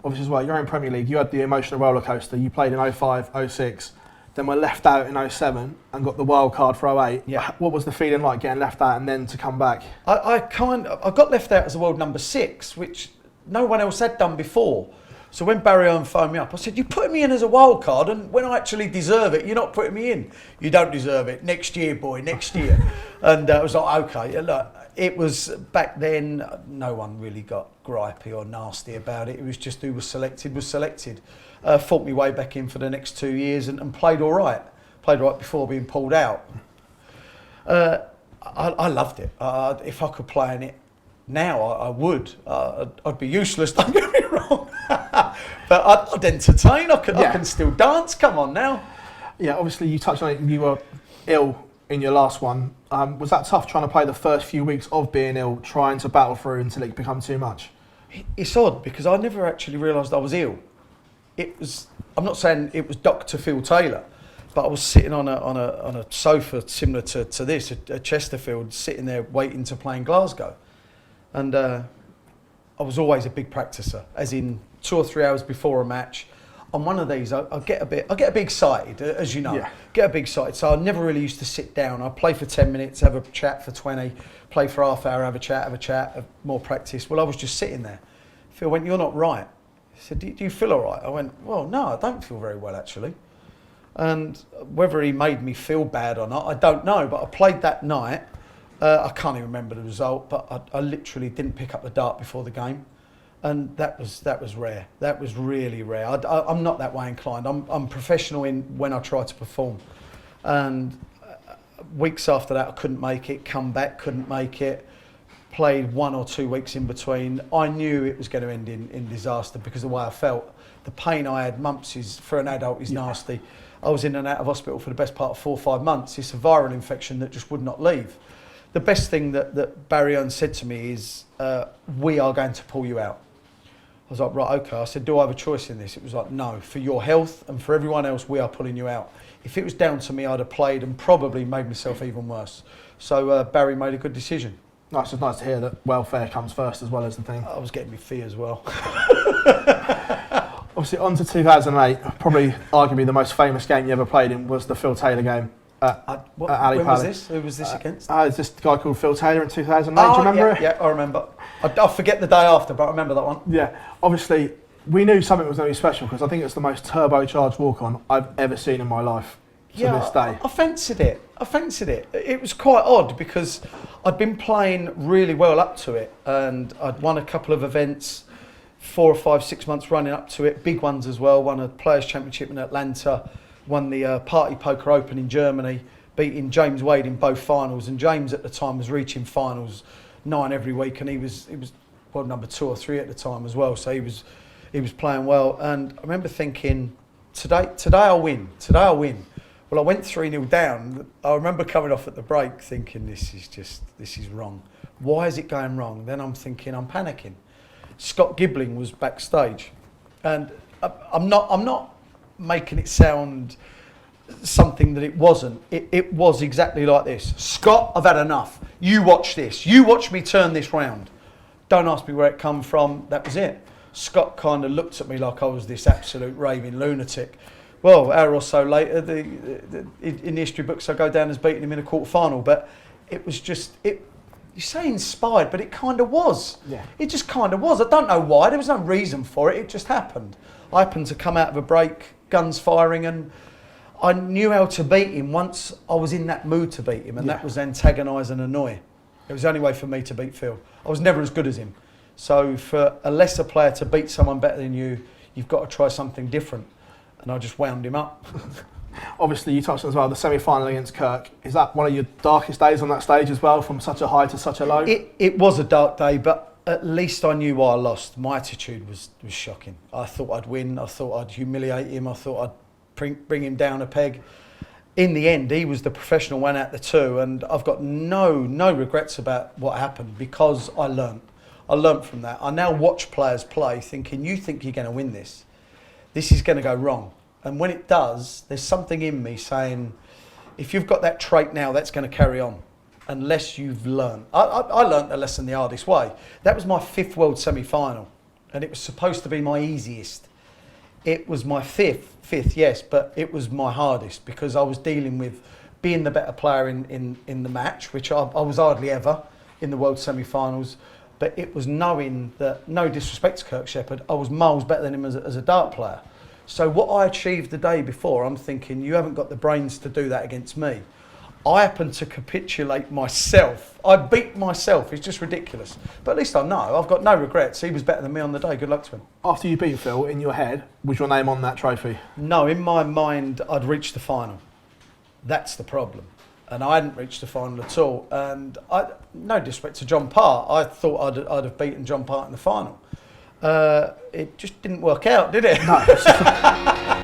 obviously as well, you're in Premier League, you had the emotional roller coaster. You played in 05, 06, then were left out in 07 and got the wild card for 08. Yeah. What was the feeling like getting left out and then to come back? I got left out as a world number 6, which no one else had done before. So when Barry Owen phoned me up, I said, "You put me in as a wild card, and when I actually deserve it, you're not putting me in. You don't deserve it. Next year, boy, next year." And I was like, "Okay." Look, it was back then. No one really got gripey or nasty about it. It was just who was selected was selected. Fought me way back in for the next 2 years and played all right. Played all right before being pulled out. I loved it. If I could play in it now, I would. I'd be useless, don't get me wrong. But I'd entertain. I can still dance. Come on now. Yeah, obviously you touched on it. You were ill in your last one. Was that tough trying to play the first few weeks of being ill, trying to battle through until it became too much? It's odd because I never actually realised I was ill. It was. I'm not saying it was Dr. Phil Taylor, but I was sitting on a sofa similar to this, at Chesterfield, sitting there waiting to play in Glasgow, and I was always a big practicer, as in 2 or 3 hours before a match. On one of these, I get a bit excited, as you know. Yeah. Get a bit excited. So I never really used to sit down. I'd play for 10 minutes, have a chat for 20, play for half hour, have a chat, have more practice. Well, I was just sitting there. Phil went, "You're not right." He said, "Do you feel all right?" I went, "Well, no, I don't feel very well, actually." And whether he made me feel bad or not, I don't know. But I played that night. I can't even remember the result, but I literally didn't pick up the dart before the game. And that was rare. That was really rare. I'm not that way inclined. I'm professional in when I try to perform. And weeks after that, I couldn't make it. Come back, couldn't make it. Played 1 or 2 weeks in between. I knew it was going to end in disaster because of the way I felt. The pain I had, mumps for an adult is nasty. I was in and out of hospital for the best part of 4 or 5 months. It's a viral infection that just would not leave. The best thing that Barry Owen said to me is, "We are going to pull you out." I was like, "Right, okay." I said, "Do I have a choice in this?" It was like, "No, for your health and for everyone else, we are pulling you out." If it was down to me, I'd have played and probably made myself even worse. So Barry made a good decision. Nice, it's nice to hear that welfare comes first as well as the thing. I was getting me fee as well. Obviously, on to 2008, probably arguably the most famous game you ever played in was the Phil Taylor game at Ali when Palace. was this? Who was this against? It's just a guy called Phil Taylor in 2008, do you remember it? Yeah, I remember. I forget the day after, but I remember that one. Yeah, obviously, we knew something was going to be special because I think it's the most turbocharged walk-on I've ever seen in my life to this day. I fancied it. It was quite odd because I'd been playing really well up to it and I'd won a couple of events 4 or 5, 6 months running up to it, big ones as well. Won a Players' Championship in Atlanta, won the Party Poker Open in Germany, beating James Wade in both finals. And James at the time was reaching finals 9 every week, and he was world number 2 or 3 at the time as well. So he was playing well. And I remember thinking, today I'll win. Well, I went 3-0 down. I remember coming off at the break thinking, this is wrong. Why is it going wrong? Then I'm thinking, I'm panicking. Scott Gibling was backstage, and I'm not making it sound something that it wasn't. It was exactly like this. "Scott, I've had enough. You watch this. You watch me turn this round. Don't ask me where it come from." That was it. Scott kind of looked at me like I was this absolute raving lunatic. Well, an hour or so later, in the history books, I go down as beating him in a quarter-final. But it was just you say inspired, but it kind of was. Yeah. It just kind of was. I don't know why. There was no reason for it. It just happened. I happened to come out of a break, guns firing, and I knew how to beat him once I was in that mood to beat him, and that was antagonise and annoy. It was the only way for me to beat Phil. I was never as good as him. So for a lesser player to beat someone better than you, you've got to try something different. And I just wound him up. Obviously, you touched on as well the semi-final against Kirk. Is that one of your darkest days on that stage as well, from such a high to such a low? It was a dark day, but at least I knew why I lost. My attitude was shocking. I thought I'd win. I thought I'd humiliate him. I thought I'd bring him down a peg. In the end, he was the professional one out the two, and I've got no regrets about what happened because I learnt. I learnt from that. I now watch players play thinking, you think you're going to win this. This is going to go wrong. And when it does, there's something in me saying, if you've got that trait now, that's going to carry on. Unless you've learned. I learned a lesson the hardest way. That was my 5th world semi-final. and it was supposed to be my easiest. It was my fifth, yes, but it was my hardest because I was dealing with being the better player in the match, which I was hardly ever in the world semi-finals. But it was knowing that, no disrespect to Kirk Shepherd, I was miles better than him as a dart player. So what I achieved the day before, I'm thinking, you haven't got the brains to do that against me. I happened to capitulate myself. I beat myself. It's just ridiculous. But at least I know. I've got no regrets. He was better than me on the day. Good luck to him. After you beat Phil, in your head, was your name on that trophy? No, in my mind, I'd reached the final. That's the problem. And I hadn't reached the final at all. And no disrespect to John Part, I thought I'd have beaten John Part in the final. It just didn't work out, did it? No.